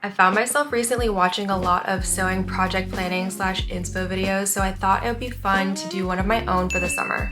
I found myself recently watching a lot of sewing project planning / inspo videos, so I thought it would be fun to do one of my own for the summer.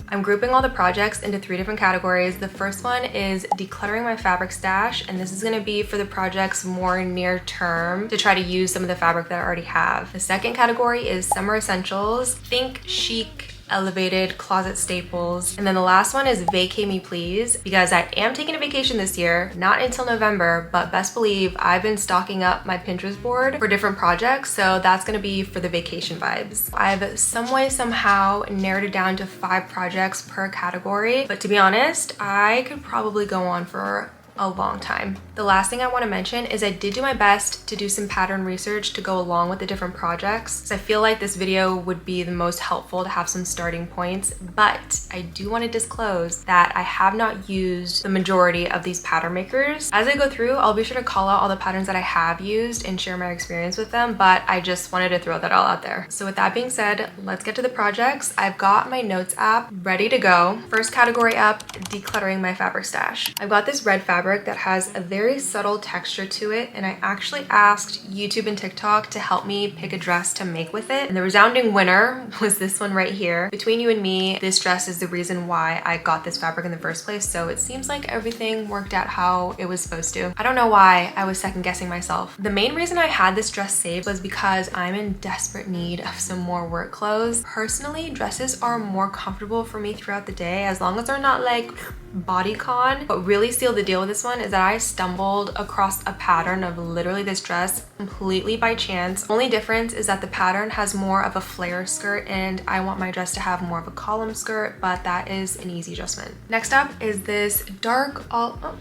I'm grouping all the projects into 3 different categories. The first one is decluttering my fabric stash, and this is going to be for the projects more near term to try to use some of the fabric that I already have. The second category is summer essentials. Think chic, elevated closet staples. And then the last one is vacay me please, because I am taking a vacation this year, not until November, but best believe I've been stocking up my Pinterest board for different projects, so that's gonna be for the vacation vibes. I've some way somehow narrowed it down to 5 projects per category, but to be honest, I could probably go on for a long time. The last thing I want to mention is I did do my best to do some pattern research to go along with the different projects. So I feel like this video would be the most helpful to have some starting points, but I do want to disclose that I have not used the majority of these pattern makers. As I go through, I'll be sure to call out all the patterns that I have used and share my experience with them, but I just wanted to throw that all out there. So with that being said, let's get to the projects. I've got my notes app ready to go. First category up, decluttering my fabric stash. I've got this red fabric that has a very subtle texture to it, and I actually asked YouTube and TikTok to help me pick a dress to make with it, and the resounding winner was this one right here. Between you and me, this dress is the reason why I got this fabric in the first place, so it seems like everything worked out how it was supposed to. I don't know why I was second guessing myself. The main reason I had this dress saved was because I'm in desperate need of some more work clothes. Personally, dresses are more comfortable for me throughout the day as long as they're not like bodycon. What really sealed the deal with this one is that I stumbled across a pattern of literally this dress completely by chance. Only difference is that the pattern has more of a flare skirt and I want my dress to have more of a column skirt, but that is an easy adjustment. Next up is this dark olive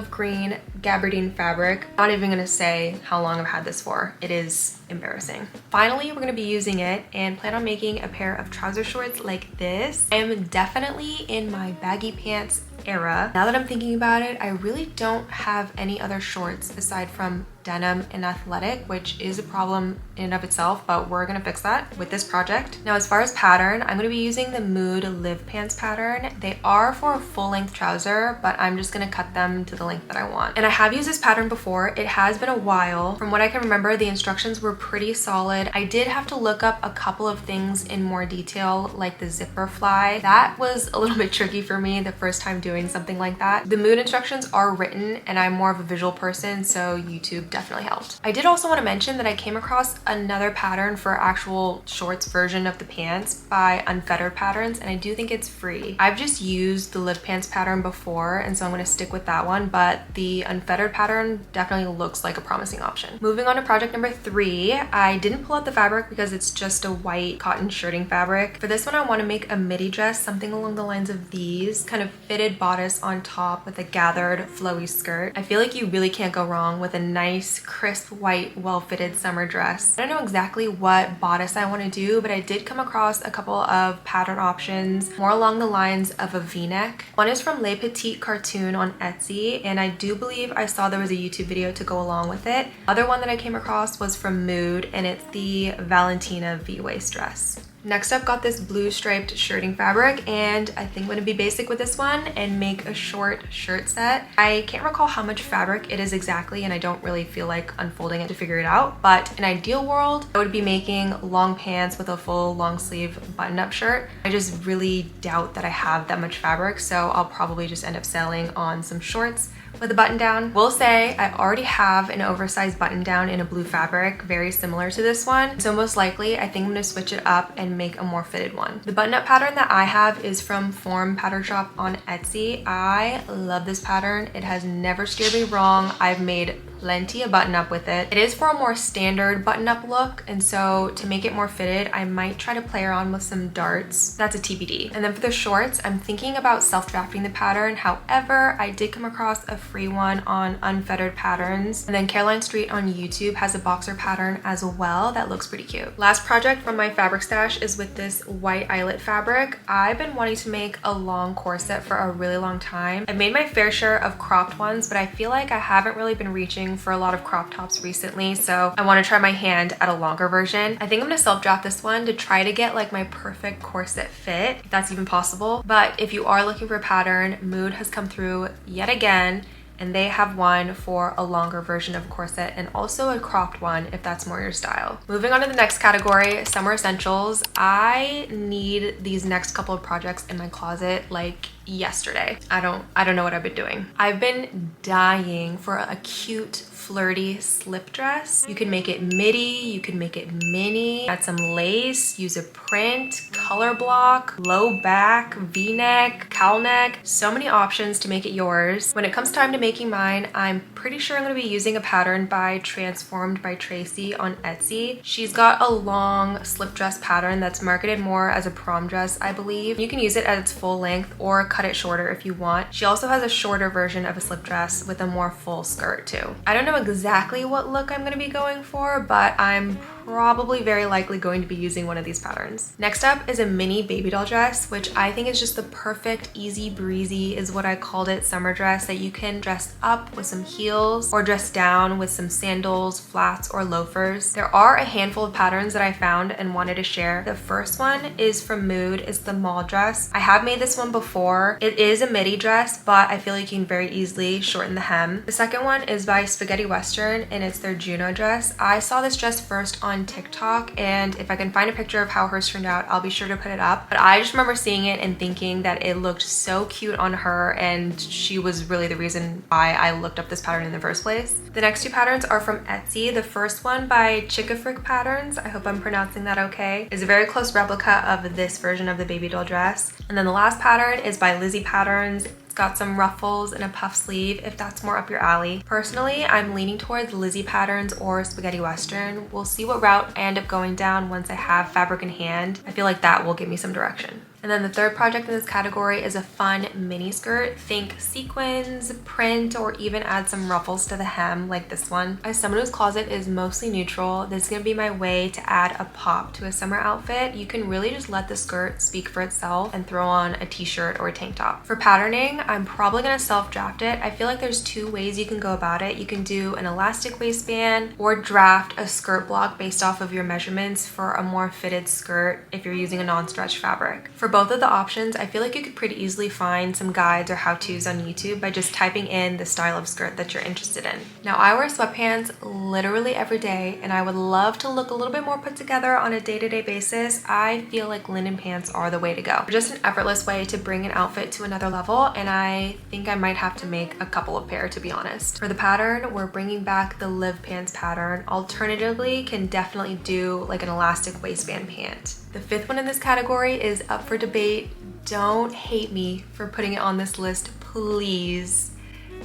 green gabardine fabric. Not even gonna say how long I've had this for. It is embarrassing. Finally, we're gonna be using it and plan on making a pair of trouser shorts like this. I am definitely in my baggy pants era. Now that I'm thinking about it, I really don't have any other shorts aside from denim and athletic, which is a problem in and of itself, but we're gonna fix that with this project. Now, as far as pattern, I'm gonna be using the Mood Live Pants pattern. They are for a full-length trouser, but I'm just gonna cut them to the length that I want. And I have used this pattern before. It has been a while. From what I can remember, the instructions were pretty solid. I did have to look up a couple of things in more detail, like the zipper fly. That was a little bit tricky for me the first time doing something like that. The Mood instructions are written, and I'm more of a visual person, so YouTube definitely helped. I did also want to mention that I came across another pattern for actual shorts version of the pants by Unfettered Patterns, and I do think it's free. I've just used the Live Pants pattern before, and so I'm going to stick with that one, but the Unfettered pattern definitely looks like a promising option. Moving on to project number 3, I didn't pull out the fabric because it's just a white cotton shirting fabric. For this one, I want to make a midi dress, something along the lines of these, kind of fitted bodice on top with a gathered flowy skirt. I feel like you really can't go wrong with a nice crisp white well-fitted summer dress. I don't know exactly what bodice I want to do, but I did come across a couple of pattern options more along the lines of a v-neck. One is from Les Petites Cartoon on Etsy, and I do believe I saw there was a YouTube video to go along with it. Other one that I came across was from Mood, and it's the Valentina V-waist dress. Next up, got this blue striped shirting fabric, and I think I'm gonna be basic with this one and make a short shirt set. I can't recall how much fabric it is exactly, and I don't really feel like unfolding it to figure it out, but in an ideal world, I would be making long pants with a full long sleeve button-up shirt. I just really doubt that I have that much fabric, so I'll probably just end up selling on some shorts with a button down. Will say I already have an oversized button down in a blue fabric very similar to this one, so most likely I think I'm gonna switch it up and make a more fitted one. The button up pattern that I have is from Form Pattern Shop on Etsy. I love this pattern. It has never steered me wrong. I've made plenty of button up with it. It is for a more standard button up look, and so to make it more fitted, I might try to play around with some darts. That's a TBD. And then for the shorts, I'm thinking about self-drafting the pattern. However, I did come across a free one on Unfettered Patterns, and then Caroline Street on YouTube has a boxer pattern as well that looks pretty cute. Last project from my fabric stash is with this white eyelet fabric. I've been wanting to make a long corset for a really long time. I've made my fair share of cropped ones, but I feel like I haven't really been reaching for a lot of crop tops recently, so I want to try my hand at a longer version. I think I'm gonna self-draft this one to try to get like my perfect corset fit, if that's even possible. But if you are looking for a pattern, Mood has come through yet again. and they have one for a longer version of a corset and also a cropped one if that's more your style. Moving on to the next category, summer essentials. I need these next couple of projects in my closet like yesterday. I don't know what I've been doing. I've been dying for a cute flirty slip dress. You can make it midi, you can make it mini, add some lace, use a print, color block, low back, v-neck, cowl neck, so many options to make it yours. When it comes time to making mine, I'm pretty sure I'm gonna be using a pattern by Transformed by Tracy on Etsy. She's got a long slip dress pattern that's marketed more as a prom dress, I believe. You can use it at its full length or cut it shorter if you want. She also has a shorter version of a slip dress with a more full skirt too. I don't know exactly what look I'm gonna be going for, but I'm probably very likely going to be using one of these patterns. Next up is a mini baby doll dress, which I think is just the perfect easy breezy is what I called it, summer dress that you can dress up with some heels or dress down with some sandals, flats, or loafers. There are a handful of patterns that I found and wanted to share. The first one is from Mood. It's the mall dress. I have made this one before. It is a midi dress, but I feel like you can very easily shorten the hem. The second one is by Spaghetti Western, and it's their Juno dress. I saw this dress first on TikTok, and if I can find a picture of how hers turned out, I'll be sure to put it up. But I just remember seeing it and thinking that it looked so cute on her, and she was really the reason why I looked up this pattern in the first place. The next two patterns are from Etsy. The first one by Chickafrick Patterns, I hope I'm pronouncing that okay, is a very close replica of this version of the baby doll dress. And then the last pattern is by Lizzie Patterns. Got some ruffles and a puff sleeve if that's more up your alley. Personally, I'm leaning towards Lizzie Patterns or Spaghetti Western. We'll see what route I end up going down once I have fabric in hand. I feel like that will give me some direction. And then the third project in this category is a fun mini skirt. Think sequins, print, or even add some ruffles to the hem like this one. As someone whose closet is mostly neutral, this is gonna be my way to add a pop to a summer outfit. You can really just let the skirt speak for itself and throw on a t-shirt or a tank top. For patterning, I'm probably gonna self-draft it. I feel like there's two ways you can go about it. You can do an elastic waistband or draft a skirt block based off of your measurements for a more fitted skirt if you're using a non-stretch fabric. For both of the options, I feel like you could pretty easily find some guides or how-tos on YouTube by just typing in the style of skirt that you're interested in. Now, I wear sweatpants literally every day, and I would love to look a little bit more put together on a day-to-day basis. I feel like linen pants are the way to go. Just an effortless way to bring an outfit to another level, and I think I might have to make a couple of pair, to be honest. For the pattern, we're bringing back the Live Pants pattern. Alternatively, can definitely do like an elastic waistband pant. The fifth one in this category is up for debate. Don't hate me for putting it on this list, please.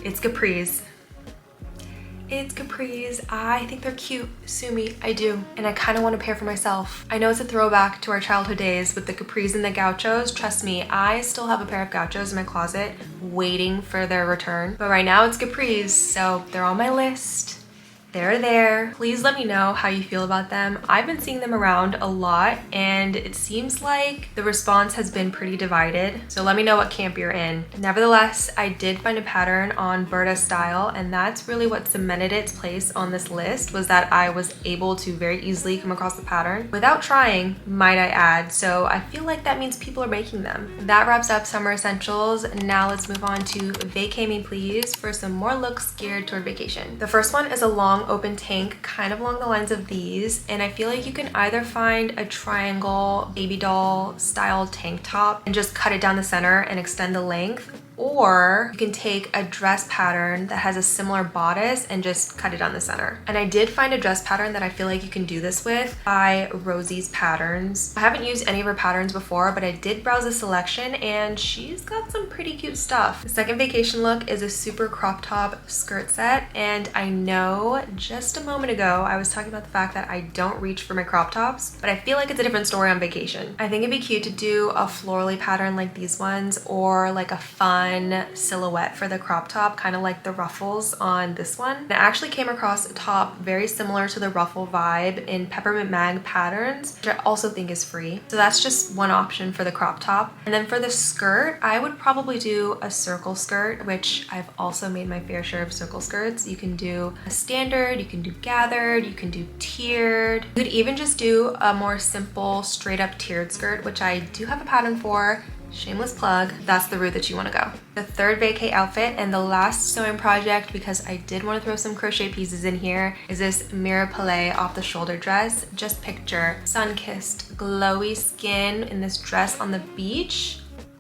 It's capris. It's capris. I think they're cute. Sue me, I do. And I kind of want a pair for myself. I know it's a throwback to our childhood days with the capris and the gauchos. Trust me, I still have a pair of gauchos in my closet waiting for their return. But right now it's capris, so they're on my list. They're there. Please let me know how you feel about them. I've been seeing them around a lot, and it seems like the response has been pretty divided. So let me know what camp you're in. Nevertheless, I did find a pattern on Berta Style, and that's really what cemented its place on this list, was that I was able to very easily come across the pattern without trying, might I add. So I feel like that means people are making them. That wraps up summer essentials. Now let's move on to Vacay Me Please for some more looks geared toward vacation. The first one is a long open tank, kind of along the lines of these, and I feel like you can either find a triangle baby doll style tank top and just cut it down the center and extend the length, or you can take a dress pattern that has a similar bodice and just cut it down the center. And I did find a dress pattern that I feel like you can do this with by Rosie's Patterns. I haven't used any of her patterns before, but I did browse a selection and she's got some pretty cute stuff. The second vacation look is a super crop top skirt set, and I know just a moment ago I was talking about the fact that I don't reach for my crop tops, but I feel like it's a different story on vacation. I think it'd be cute to do a florally pattern like these ones, or like a fun silhouette for the crop top, kind of like the ruffles on this one. And I actually came across a top very similar to the ruffle vibe in Peppermint Mag Patterns, which I also think is free. So that's just one option for the crop top. And then for the skirt, I would probably do a circle skirt, which I've also made my fair share of circle skirts. You can do a standard, you can do gathered, you can do tiered. You could even just do a more simple straight up tiered skirt, which I do have a pattern for. shameless plug, that's the route that you want to go. The third vacay outfit and the last sewing project, because I did want to throw some crochet pieces in here, is this mirror palette off the shoulder dress. Just picture sun-kissed, glowy skin in this dress on the beach.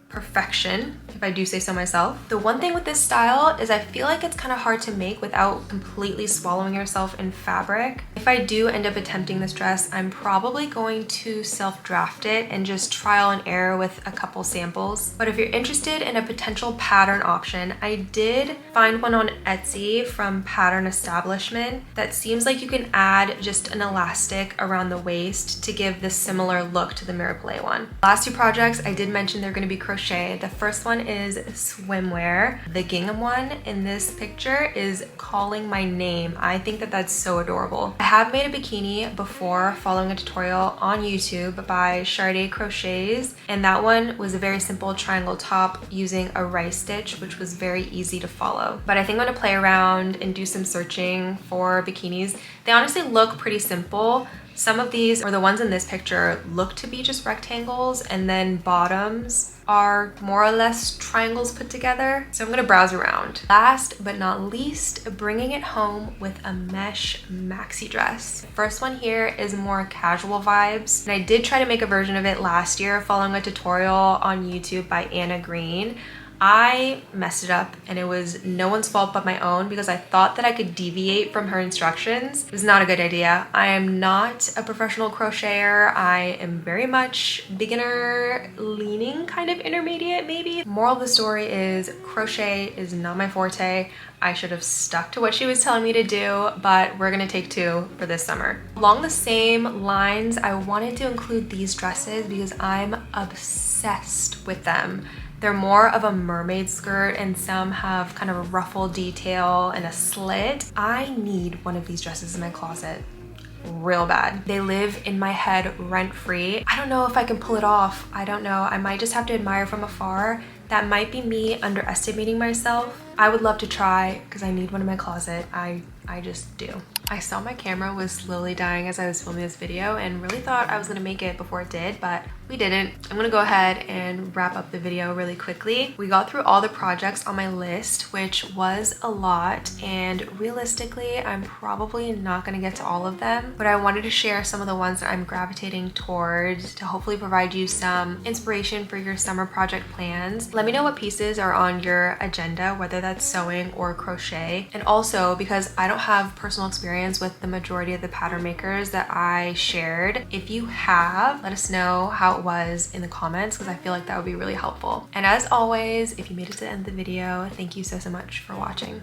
Perfection, if I do say so myself. The one thing with this style is I feel like it's kind of hard to make without completely swallowing yourself in fabric. If I do end up attempting this dress, I'm probably going to self-draft it and just trial and error with a couple samples. But if you're interested in a potential pattern option, I did find one on Etsy from Pattern Establishment that seems like you can add just an elastic around the waist to give this similar look to the mirror palette one. Last two projects, I did mention they're going to be crochet. The first one is swimwear. The gingham one in this picture is calling my name. I think that that's so adorable. I have made a bikini before following a tutorial on YouTube by Sade Crochets, and that one was a very simple triangle top using a rice stitch, which was very easy to follow. But I think I'm gonna play around and do some searching for bikinis. They honestly look pretty simple. Some of these, or the ones in this picture, look to be just rectangles, and then bottoms are more or less triangles put together. So I'm gonna browse around. Last but not least, bringing it home with a mesh maxi dress. First one here is more casual vibes, and I did try to make a version of it last year following a tutorial on YouTube by Anna Green. I messed it up, and it was no one's fault but my own because I thought that I could deviate from her instructions. It was not a good idea. I am not a professional crocheter. I am very much beginner leaning, kind of intermediate maybe. Moral of the story is crochet is not my forte. I should have stuck to what she was telling me to do, but we're gonna take two for this summer. Along the same lines, I wanted to include these dresses because I'm obsessed with them. They're more of a mermaid skirt, and some have kind of a ruffle detail and a slit. I need one of these dresses in my closet real bad. They live in my head rent-free. I don't know if I can pull it off. I don't know. I might just have to admire from afar. That might be me underestimating myself. I would love to try because I need one in my closet. I just do. I saw my camera was slowly dying as I was filming this video and really thought I was gonna make it before it did, but we didn't. I'm gonna go ahead and wrap up the video really quickly. We got through all the projects on my list, which was a lot, and realistically, I'm probably not gonna get to all of them, but I wanted to share some of the ones that I'm gravitating towards to hopefully provide you some inspiration for your summer project plans. Let me know what pieces are on your agenda, whether that's sewing or crochet. And also, because I don't have personal experience with the majority of the pattern makers that I shared, if you have, let us know how it was in the comments because I feel like that would be really helpful. And as always, if you made it to the end of the video, thank you so much for watching.